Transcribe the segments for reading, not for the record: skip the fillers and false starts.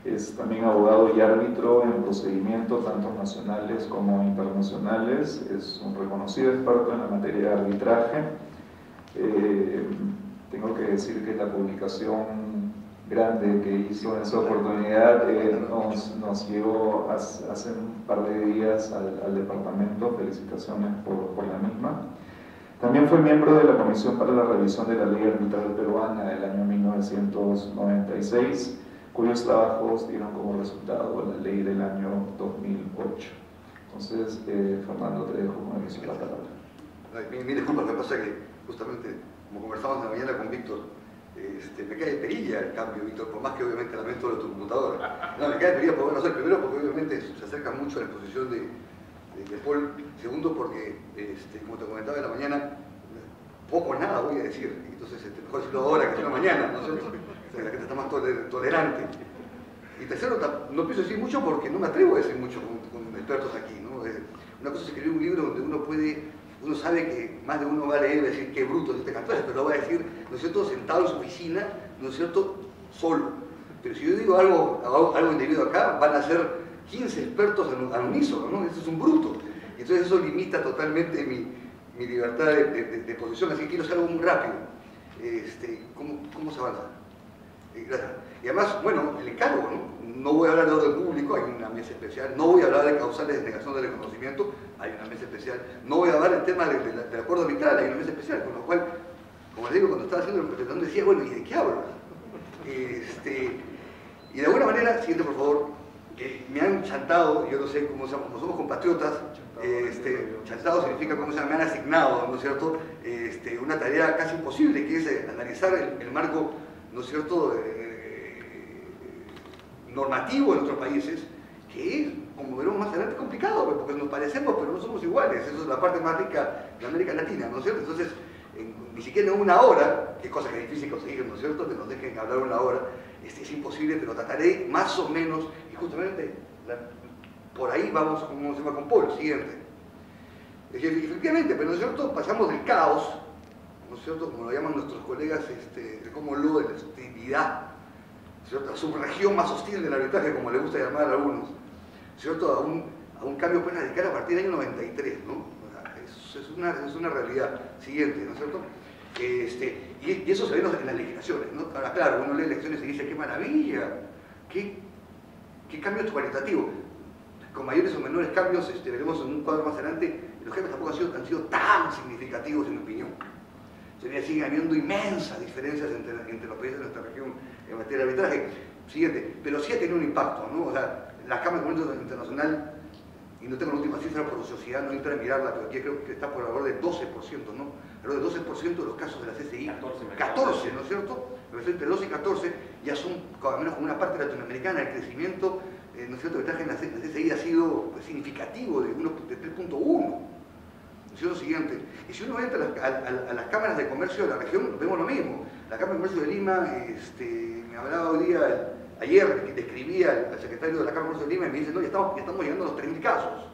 Es también abogado y árbitro en procedimientos tanto nacionales como internacionales. Es un reconocido experto en la materia de arbitraje. Tengo que decir que la publicación grande que hizo en esa oportunidad nos llegó hace un par de días al departamento. Felicitaciones por la misma. También fue miembro de la Comisión para la Revisión de la Ley Arbitral Peruana del año 1996, cuyos trabajos dieron como resultado la ley del año 2008. Entonces, Fernando, te dejo con el inicio de la palabra. Mi disculpa, lo que pasa es que justamente, como conversamos en la mañana con Víctor, me cae de perilla el cambio, Víctor, por más que obviamente lamento lo de tu computadora. No, me cae de perilla por bueno hacer, primero porque obviamente se acerca mucho a la exposición de Paul, segundo porque, como te comentaba en la mañana, poco o nada voy a decir, entonces mejor decirlo ahora que decirlo mañana, ¿no es cierto? O sea, la gente está más tolerante. Y tercero, no pienso decir mucho porque no me atrevo a decir mucho con expertos aquí, ¿no? Una cosa es escribir un libro donde uno sabe que más de uno va a leer y va a decir qué bruto es este Cantuarias, pero lo va a decir, ¿no es cierto?, sentado en su oficina, ¿no es cierto?, solo. Pero si yo digo algo indebido acá, van a ser 15 expertos al unísono, ¿no? Eso es un bruto. Y entonces eso limita totalmente mi libertad de posición, así que quiero hacer algo muy rápido. ¿Cómo se avanza? Gracias. Y además, bueno, el encargo, ¿no? No voy a hablar de orden público, hay una mesa especial. No voy a hablar de causales de negación del reconocimiento, hay una mesa especial. No voy a hablar del tema del acuerdo arbitral, hay una mesa especial. Con lo cual, como les digo, cuando estaba haciendo la presentación decía, bueno, ¿y de qué hablo? Y de alguna manera, siguiente por favor, me han chantado, yo no sé cómo se llama, como somos compatriotas, chantado significa cómo se llama, me han asignado, ¿no es cierto?, una tarea casi imposible, que es analizar el marco, ¿no es cierto?, normativo de nuestros países, que es, como veremos más adelante, complicado, porque nos parecemos, pero no somos iguales. Eso es la parte más rica de América Latina, ¿no es cierto? Entonces, ni siquiera en una hora, que cosa que es difícil conseguir, ¿no es cierto?, que nos dejen hablar una hora, es imposible, pero trataré más o menos, y justamente por ahí vamos, como se llama, con Paul, siguiente. Efectivamente, pero ¿no es cierto?, pasamos del caos, ¿no es cierto?, como lo llaman nuestros colegas, de cómo lo de la hostilidad, ¿cierto?, la subregión más hostil del arbitraje, como le gusta llamar a algunos, ¿cierto?, a un cambio pues radical a partir del año 93, ¿no? Es una realidad siguiente, ¿no es cierto? Y eso se ve en las legislaciones, ¿no? Ahora, claro, uno lee legislaciones y dice, ¡qué maravilla! ¡Qué cambio cualitativo! Con mayores o menores cambios, veremos en un cuadro más adelante, los cambios tampoco han sido tan significativos, en mi opinión. Siguen habiendo inmensas diferencias entre los países de nuestra región en materia de arbitraje. Siguiente, pero sí ha tenido un impacto, ¿no? O sea, la Cámara de Comercio Internacional, y no tengo la última cifra por sociedad, no entra a mirarla, pero aquí creo que está por alrededor del 12%, ¿no? Alrededor del 12% de los casos de la CCI, 14, ¿no es cierto? Entre 12 y 14 ya son, al menos como una parte latinoamericana, el crecimiento, ¿no es cierto?, el arbitraje en la CCI ha sido significativo, de 3.1. Es lo siguiente, y si uno entra a las cámaras de comercio de la región, vemos lo mismo. La Cámara de Comercio de Lima, me hablaba hoy día, ayer, que describía al secretario de la Cámara de Comercio de Lima y me dice, no, ya estamos llegando a los 3.000 casos.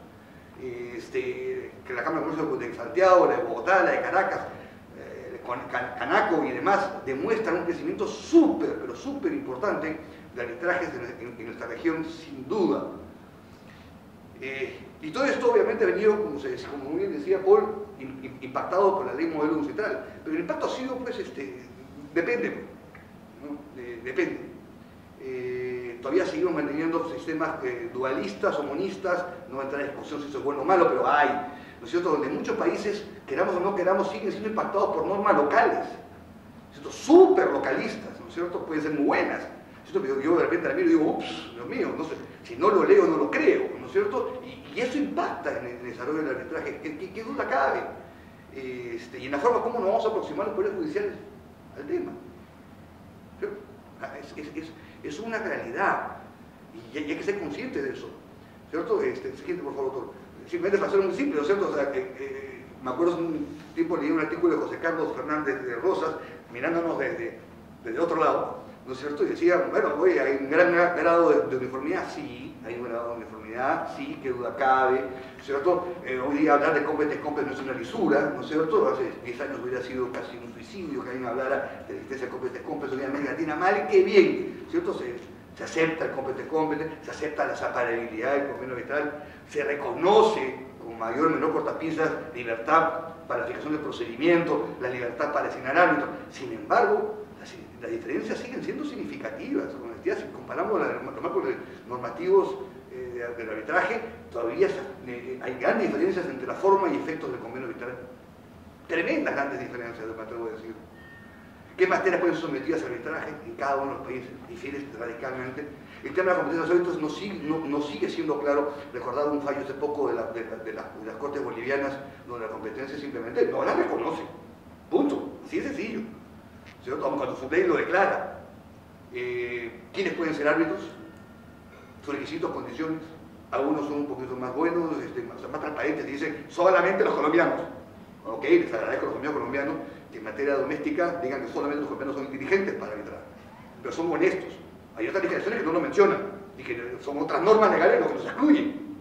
Que la Cámara de Comercio de Santiago, la de Bogotá, la de Caracas, Canaco y demás, demuestran un crecimiento súper, pero súper importante de arbitrajes en nuestra región, sin duda. Y todo esto obviamente ha venido, como muy bien decía Paul, impactado por la ley modelo central. Pero el impacto ha sido, pues, depende, ¿no? Depende. Todavía seguimos manteniendo sistemas dualistas o monistas, no va a entrar en discusión si eso es bueno o malo, pero hay, ¿no es cierto?, donde muchos países, queramos o no queramos, siguen siendo impactados por normas locales, ¿no es cierto?, súper localistas, ¿no es cierto?, pueden ser muy buenas. Yo de repente la miro y digo, ups, Dios mío, no sé, si no lo leo no lo creo, ¿no es cierto? Y eso impacta en el desarrollo del arbitraje, ¿qué duda cabe? Y en la forma como nos vamos a aproximar los poderes judiciales al tema. Es una realidad, y hay que ser consciente de eso, ¿cierto? Siguiente, por favor, doctor. Simplemente para hacerlo muy simple, ¿no es cierto? O sea, me acuerdo hace un tiempo leí un artículo de José Carlos Fernández de Rosas, mirándonos desde otro lado, ¿no es cierto? Y decía, bueno, oye, hay un gran grado de uniformidad, sí, hay un grado de uniformidad, sí, qué duda cabe, ¿no es cierto? Hoy día hablar de competence no es una lisura, ¿no es cierto? Hace 10 años hubiera sido casi un suicidio que alguien hablara de la existencia de competence hoy en América Latina, mal que bien, ¿cierto? se acepta el cómpete, se acepta la separabilidad del convenio arbitral, se reconoce con mayor o menor cortapisas libertad para la fijación del procedimiento, la libertad para designar árbitros. Sin embargo, las diferencias siguen siendo significativas. Con honestidad, si comparamos los marcos normativos del arbitraje, todavía hay grandes diferencias entre la forma y efectos del convenio arbitral. Tremendas grandes diferencias, me atrevo a decir. ¿Qué materias pueden ser sometidas a arbitraje? En cada uno de los países difiere radicalmente. El tema de la competencia de los árbitros no sigue siendo claro. Recordaba un fallo hace poco de las Cortes bolivianas, donde la competencia simplemente no la reconoce. Punto. Así de sencillo. ¿Cierto? Cuando su ley lo declara. ¿Quiénes pueden ser árbitros? Sus requisitos, condiciones. Algunos son un poquito más buenos, más transparentes, y dicen solamente los colombianos. Ok, les agradezco a los amigos colombianos que en materia doméstica digan que solamente los colombianos son inteligentes para arbitrar, pero son honestos. Hay otras legislaciones que no lo mencionan y que son otras normas legales las que nos excluyen,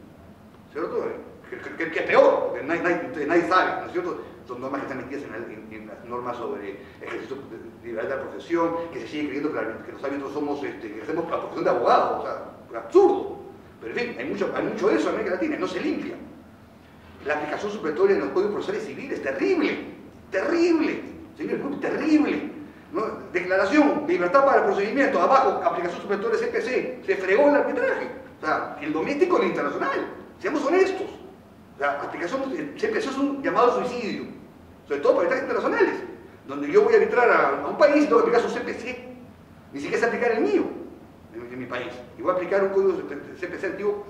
¿cierto? Que es peor, porque nadie sabe, ¿no es cierto? Son normas que están metidas en las normas sobre ejercicio de libertad de la profesión, que se sigue creyendo que los árbitros ejercemos la profesión de abogado, o sea, absurdo. Pero en fin, hay mucho de eso en América Latina, no se limpia. La aplicación supletoria en los códigos procesales civiles, terrible, señor, terrible. ¿No? Declaración de libertad para el procedimiento, abajo, aplicación supletoria CPC, se fregó el arbitraje. O sea, el doméstico y el internacional, seamos honestos. O sea, aplicación CPC es un llamado suicidio, sobre todo para arbitrajes internacionales, donde yo voy a arbitrar a un país y tengo que aplicar su CPC, ni siquiera se aplicar el mío, en mi país. Y voy a aplicar un código CPC antiguo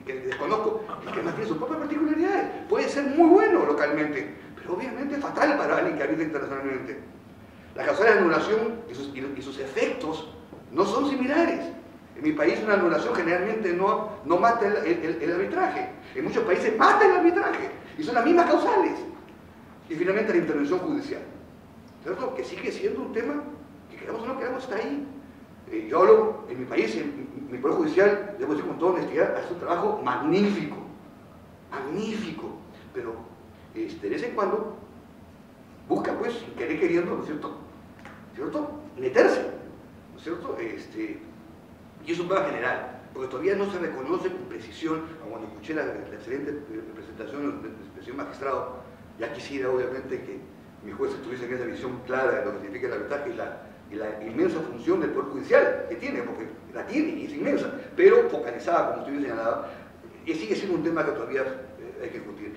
que desconozco y que más tiene sus propias particularidades. Puede ser muy bueno localmente, pero obviamente fatal para alguien que arbitra internacionalmente. Las causales de anulación y sus efectos no son similares. En mi país una anulación generalmente no mata el arbitraje. En muchos países mata el arbitraje y son las mismas causales. Y finalmente la intervención judicial, ¿cierto? Que sigue siendo un tema que queramos o no queramos está ahí. Yo hablo en mi país, en mi Poder Judicial, debo decir con toda honestidad, hace un trabajo magnífico, pero de vez en cuando busca, pues, sin querer queriendo, ¿no es cierto? Meterse, ¿no es cierto? Y es un problema general, porque todavía no se reconoce con precisión, cuando escuché la excelente presentación del señor magistrado, ya quisiera obviamente que mis jueces tuviesen esa visión clara de lo que significa el arbitraje y la inmensa función del Poder Judicial que tiene, porque la tiene y es inmensa, pero focalizada, como usted señalaba, y sigue siendo un tema que todavía hay que discutir.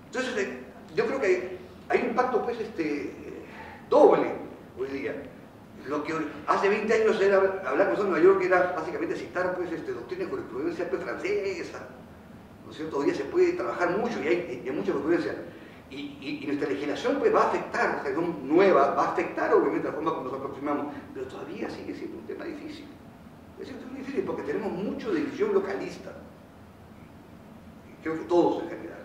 Entonces, yo creo que hay un impacto, pues, doble hoy día. Lo que hace 20 años era hablar con Nueva York, era básicamente citar, pues, doctrina y jurisprudencia, pues, francesa, ¿no es cierto? Hoy día se puede trabajar mucho y hay mucha jurisprudencia. Y nuestra legislación, pues, va a afectar, la legislación nueva va a afectar obviamente la forma como nos aproximamos, pero todavía sigue siendo un tema difícil. Es un tema difícil porque tenemos mucho de visión localista. Creo que todos en general.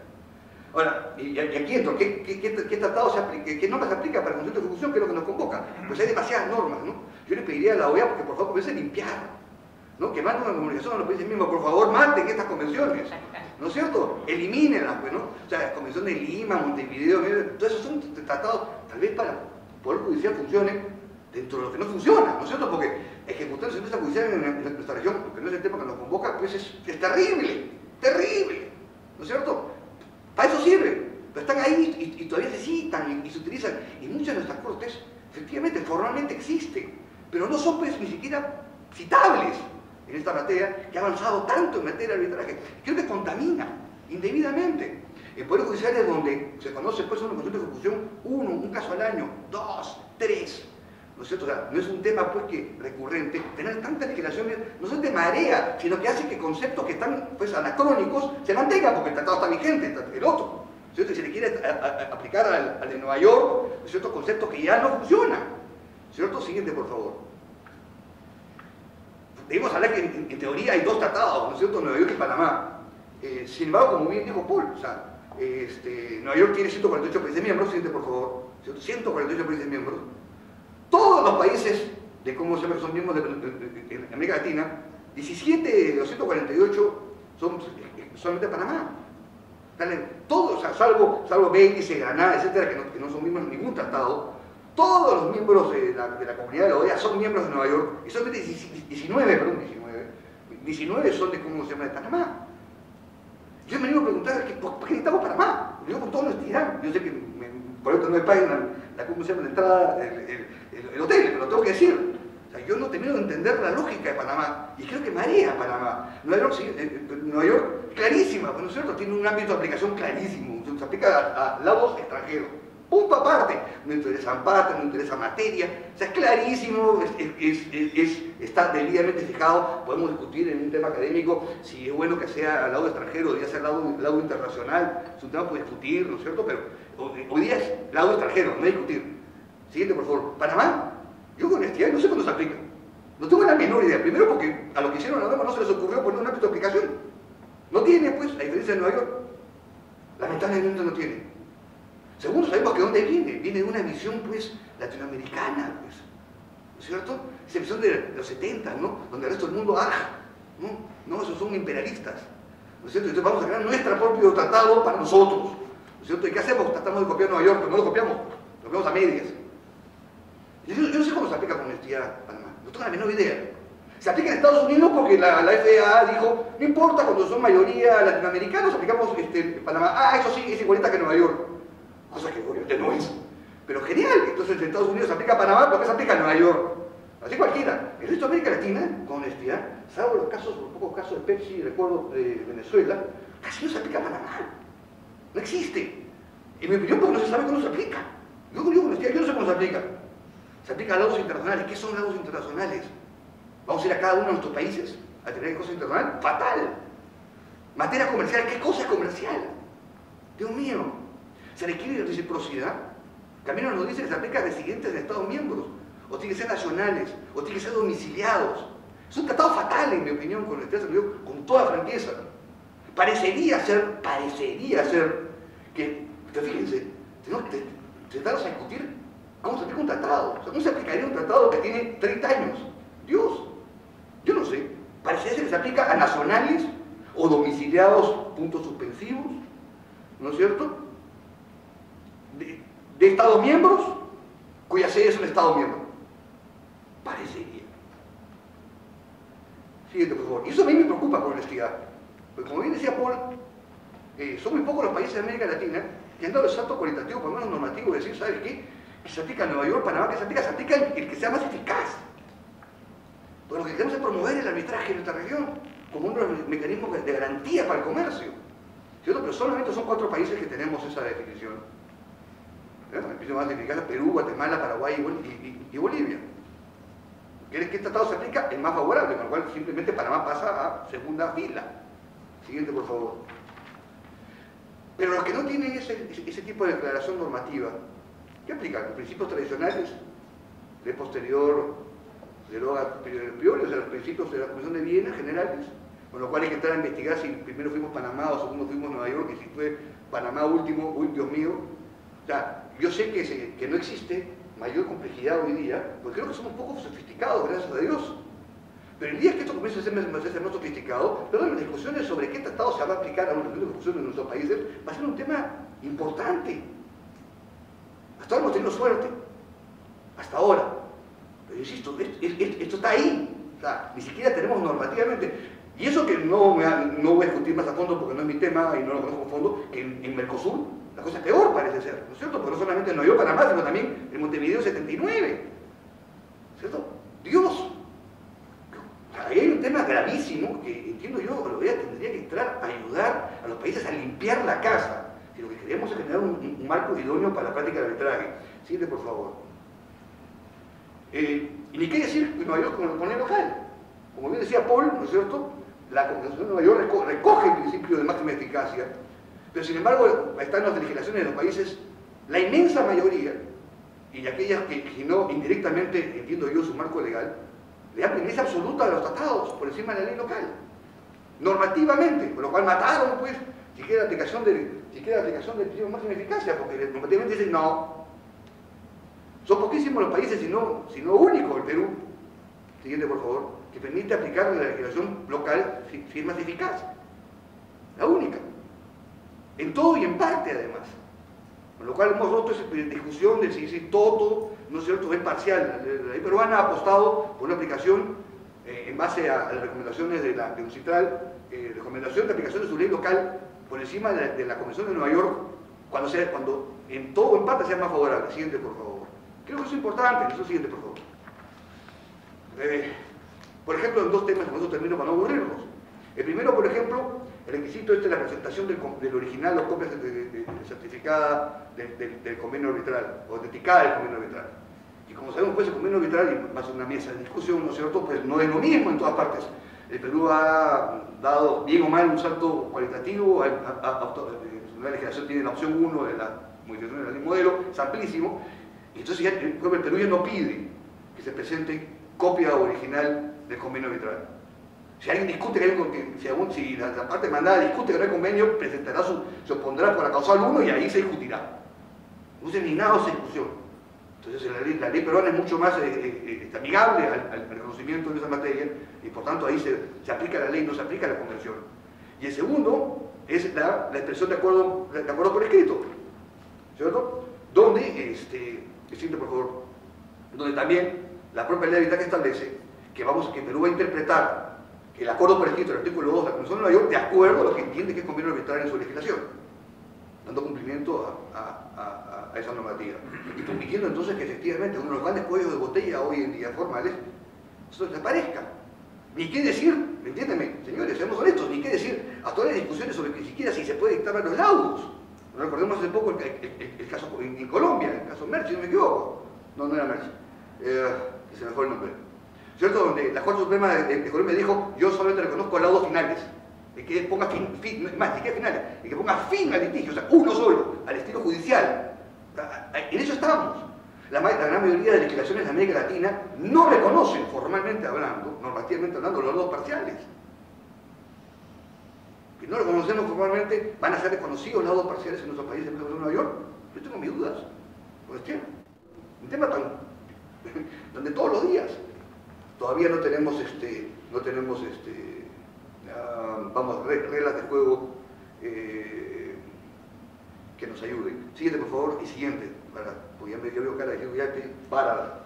Ahora, y aquí entro, ¿qué tratado se aplica, qué normas se aplica para el concepto de ejecución? ¿Qué es lo que nos convoca? Pues hay demasiadas normas, ¿no? Yo le pediría a la OEA, porque por favor comience a limpiar, ¿no? Que manden una comunicación a los países mismos, por favor maten estas convenciones, ¿no es cierto? Elimínenlas, pues, ¿no? O sea, la Convención de Lima, Montevideo, todos esos son tratados, tal vez para el Poder Judicial funcione dentro de lo que no funciona, ¿no es cierto? Porque ejecutar el servicio judicial en nuestra región, porque no es el tema que nos convoca, pues es terrible, ¿no es cierto? Para eso sirve, pero están ahí y todavía se citan y se utilizan, y muchas de nuestras cortes, efectivamente, formalmente existen, pero no son, pues, ni siquiera citables en esta materia, que ha avanzado tanto en materia de arbitraje. Creo que contamina indebidamente. En Poder Judicial es donde se conoce, pues, una consulta de ejecución, un caso al año, 2, 3, ¿no es cierto? O sea, no es un tema, pues, que recurrente. Tener tantas legislaciones no son de marea, sino que hace que conceptos que están, pues, anacrónicos se mantengan, porque el tratado está vigente, el otro, ¿no es cierto? Y se le quiere aplicar al de Nueva York, ¿no es cierto? Conceptos que ya no funcionan, ¿no es cierto? Siguiente, por favor. Debemos hablar que en teoría hay 2 tratados, ¿no es cierto? Nueva York y Panamá. Sin embargo, como bien dijo Paul, o sea, Nueva York tiene 148 países miembros, siguiente, por favor, ¿cierto? 148 países miembros. Todos los países de cómo se llama que son miembros de América Latina, 17 de los 148 son solamente Panamá. Todos, o sea, salvo Belice, Granada, etcétera, que no son miembros de ningún tratado, todos los miembros de la comunidad de la OEA son miembros de Nueva York, y solamente 19 son de, ¿cómo se llama?, de Panamá. Yo me vengo a preguntar, ¿por qué necesitamos Panamá? Lo digo con todo honestidad. Yo sé que por esto no me pagan ¿cómo se llama?, la entrada, el hotel, pero lo tengo que decir. O sea, yo no termino de entender la lógica de Panamá, y creo que marea Panamá. Nueva York, clarísima, ¿no es cierto? Tiene un ámbito de aplicación clarísimo, se aplica a lados extranjeros. Punto aparte, no interesa parte, no interesa materia, o sea, es clarísimo, está debidamente fijado. Podemos discutir en un tema académico si es bueno que sea al lado extranjero, debería ser al lado internacional, es un tema para discutir, ¿no es cierto? Pero hoy día es lado extranjero, no discutir. Siguiente, por favor. Panamá, yo con honestidad no sé cuándo se aplica. No tengo la menor idea. Primero porque a lo que hicieron ahora no se les ocurrió poner un ámbito de aplicación. No tiene, pues, la diferencia de Nueva York. Lamentablemente no tiene. Segundo, sabemos que dónde viene. Viene de una visión, pues, latinoamericana, pues. ¿No es cierto? Esa visión de los 70, ¿no? Donde el resto del mundo arja. No, esos son imperialistas. ¿No es cierto? Entonces vamos a crear nuestro propio tratado para nosotros. ¿No es cierto? ¿Y qué hacemos? Tratamos de copiar Nueva York, pero no lo copiamos. Lo copiamos a medias. Yo no sé cómo se aplica con honestidad Panamá. No tengo la menor idea. Se aplica en Estados Unidos porque la FAA dijo, no importa, cuando son mayoría latinoamericanos, aplicamos Panamá. Ah, eso sí, es igualita que Nueva York. Cosa que obviamente no es. Pero genial, entonces en Estados Unidos se aplica Panamá, porque se aplica Nueva York. Así cualquiera. El resto de América Latina, con honestidad, salvo los pocos casos de Pepsi, recuerdo de Venezuela, casi no se aplica Panamá. No existe. En mi opinión, porque no se sabe cómo se aplica. Yo digo con honestidad, yo no sé cómo se aplica. Se aplica a lados internacionales. ¿Qué son lados internacionales? ¿Vamos a ir a cada uno de nuestros países a tener cosas internacionales? ¡Fatal! Materia comercial, ¿qué cosa es comercial? Dios mío. ¿Se requiere reciprocidad? Camino nos dice que se aplica a residentes de Estados miembros, o tiene que ser nacionales, o tiene que ser domiciliados. Es un tratado fatal, en mi opinión, con toda franqueza. Parecería ser que, fíjense, sentaros a discutir cómo se aplica un tratado. O sea, ¿cómo se aplicaría un tratado que tiene 30 años? Dios, yo no sé. Parecería ser que se aplica a nacionales o domiciliados, puntos suspensivos, ¿no es cierto?, de Estados miembros, cuya sede es un Estado miembro. Parecería. Siguiente, por favor. Y eso a mí me preocupa con honestidad. Porque como bien decía Paul, son muy pocos los países de América Latina que han dado el salto cualitativo, por lo menos normativo, de decir, ¿sabes qué? Que se aplica en Nueva York, Panamá, que se aplica el que sea más eficaz. Porque lo que queremos es promover el arbitraje en nuestra región como uno de los mecanismos de garantía para el comercio. ¿Cierto? Pero solamente son 4 países que tenemos esa definición. La definición más eficaz es Perú, Guatemala, Paraguay y Bolivia. ¿Qué tratado se aplica? El más favorable, con lo cual simplemente Panamá pasa a segunda fila. Siguiente, por favor. Pero los que no tienen ese tipo de declaración normativa, ¿qué aplican? Los principios tradicionales de posterior, de loga priori, o sea, los principios de la Convención de Viena generales, con lo cual hay que entrar a investigar si primero fuimos Panamá o segundo fuimos Nueva York, y si fue Panamá último, uy, Dios mío. O sea, yo sé que no existe mayor complejidad hoy día, porque creo que somos poco sofisticados, gracias a Dios. Pero el día que esto comience a ser más sofisticado, las discusiones sobre qué tratado se va a aplicar a los discusiones en nuestros países va a ser un tema importante. Hasta ahora hemos tenido suerte. Hasta ahora. Pero insisto, esto está ahí. O sea, ni siquiera tenemos normativamente. Y eso que no voy a discutir más a fondo porque no es mi tema y no lo conozco a fondo, que en Mercosur la cosa es peor, parece ser, ¿no es cierto? Porque no solamente en Nueva York, Panamá, sino también en Montevideo 79. ¿Cierto? Dios. Ahí hay un tema gravísimo que, entiendo yo, la OEA tendría que entrar a ayudar a los países a limpiar la casa. Si lo que queremos es generar un marco idóneo para la práctica del arbitraje. Siguiente, por favor. Y ni qué decir que Nueva York como moneda local. Como bien decía Paul, ¿no es cierto? La Constitución de Nueva York recoge el principio de máxima eficacia, pero sin embargo están las legislaciones de los países, la inmensa mayoría, y aquellas que si no indirectamente, entiendo yo, su marco legal, le dan privilegia absoluta de los tratados por encima de la ley local, normativamente, con lo cual mataron, pues, siquiera la aplicación del principio de máxima eficacia, porque normativamente dicen no. Son poquísimos los países, si no único, el Perú, siguiente por favor, que permite aplicar la legislación local si es más eficaz. La única. En todo y en parte, además. Con lo cual hemos roto esa discusión de si todo ¿no es cierto?, es parcial. La ley peruana ha apostado por una aplicación en base a las recomendaciones de la UNCITRAL, recomendación de aplicación de su ley local por encima de la Convención de Nueva York, cuando en todo o en parte sea más favorable. Siguiente, por favor. Creo que eso es importante. Eso siguiente, por favor. Por ejemplo, en dos temas, con eso termino para no aburrirnos. El primero, por ejemplo, el requisito de la presentación del original o copia certificada del convenio arbitral, o autenticada del convenio arbitral. Y como sabemos, pues el convenio arbitral, y va a ser una mesa de discusión, ¿no es cierto?, pues no es lo mismo en todas partes. El Perú ha dado, bien o mal, un salto cualitativo, la legislación tiene la opción 1 de la modificación de la ley modelo, es amplísimo, y entonces ya, el Perú ya no pide que se presente copia original del convenio arbitral. Si alguien discute si la parte mandada discute que no hay convenio, presentará se opondrá por la causal 1 y ahí se discutirá. No se ni nada de esa discusión. Entonces la ley peruana es mucho más amigable al reconocimiento de esa materia y por tanto ahí se aplica la ley, no se aplica la convención. Y el segundo es la expresión de acuerdo por escrito, ¿cierto? Donde, siguiente por favor, donde también la propia ley arbitral establece que Perú va a interpretar el acuerdo por escrito del artículo 2 de la Convención de Nueva York de acuerdo a lo que entiende que es convenio arbitral en su legislación, dando cumplimiento a esa normativa y permitiendo entonces que efectivamente uno de los grandes cuellos de botella hoy en día formales eso desaparezca. Ni qué decir, entiéndeme, señores, seamos honestos, ni qué decir a todas las discusiones sobre que siquiera si se puede dictar los laudos. Recordemos hace poco el caso en Colombia, el caso Merch, si no me equivoco. No era Merch, se me fue el nombre. ¿Cierto? Donde la Corte Suprema de Colombia dijo, yo solamente reconozco laudos finales, y que ponga más, ni que finales, y que ponga fin al litigio, o sea, uno solo, al estilo judicial. En eso estamos. La gran mayoría de legislaciones de América Latina no reconocen formalmente hablando, normativamente hablando, los laudos parciales. Si no reconocemos formalmente, ¿van a ser reconocidos laudos parciales en nuestro país, en Nueva York? Yo tengo mis dudas. Un tema tan de todos los días. Todavía no tenemos, reglas de juego que nos ayuden. Siguiente, por favor, y siguiente, porque ya veo cara de ya para.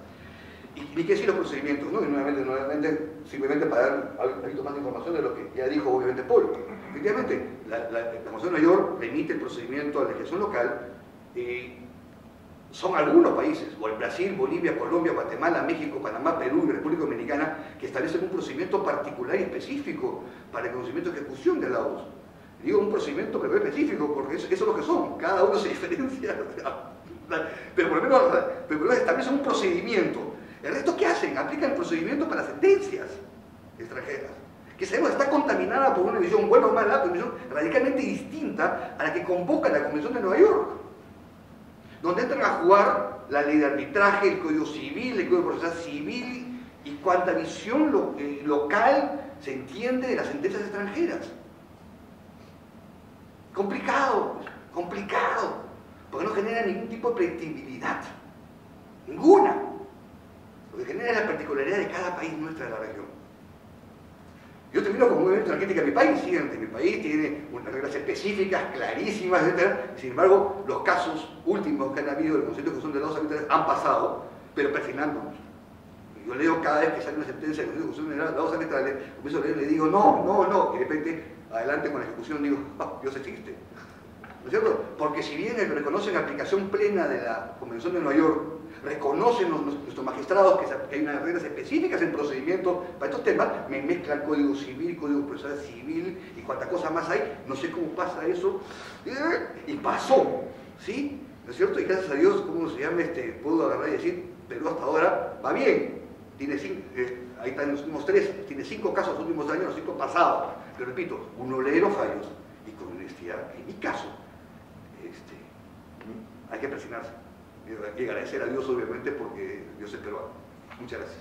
Y ni qué decir los procedimientos, ¿no? Y nuevamente, simplemente para dar un poquito más de información de lo que ya dijo, obviamente, Paul. Efectivamente, la Convención de Nueva York remite el procedimiento a la legislación local. Son algunos países, o el Brasil, Bolivia, Colombia, Guatemala, México, Panamá, Perú y República Dominicana, que establecen un procedimiento particular y específico para el conocimiento y ejecución de laudos. Digo un procedimiento pero específico, porque eso es lo que son, cada uno se diferencia, pero por lo menos establecen un procedimiento. ¿El resto qué hacen? Aplican el procedimiento para sentencias extranjeras, que sabemos está contaminada por una visión buena o mala, pero una visión radicalmente distinta a la que convoca la Convención de Nueva York, donde entran a jugar la ley de arbitraje, el Código Civil, el Código Procesal Civil y cuanta visión local se entiende de las sentencias extranjeras. Complicado, porque no genera ningún tipo de predictibilidad, ninguna. Lo que genera es la particularidad de cada país nuestra de la región. Yo termino con un evento de la crítica de mi país, siguiente. Mi país tiene unas reglas específicas, clarísimas, etc. Sin embargo, los casos últimos que han habido del concepto de ejecución de laudos arbitrales han pasado, pero perfilándonos. Yo leo cada vez que sale una sentencia de ejecución de laudos arbitrales, comienzo a leer y le digo, no, y de repente, adelante con la ejecución, digo, Dios existe. ¿No es cierto? Porque si bien reconocen la aplicación plena de la Convención de Nueva York, reconocen nuestros magistrados que hay unas reglas específicas en procedimiento para estos temas, me mezclan Código Civil, Código Procesal Civil y cuánta cosa más hay, no sé cómo pasa eso, y pasó, ¿sí? ¿No es cierto? Y gracias a Dios, ¿cómo se llama? Puedo agarrar y decir, Perú hasta ahora va bien, tiene ahí están los últimos 3, tiene 5 casos los últimos años, los 5 pasados, pero repito, uno lee los fallos y con honestidad, en mi caso, hay que presionarse y agradecer a Dios obviamente porque Dios es peruano. Muchas gracias.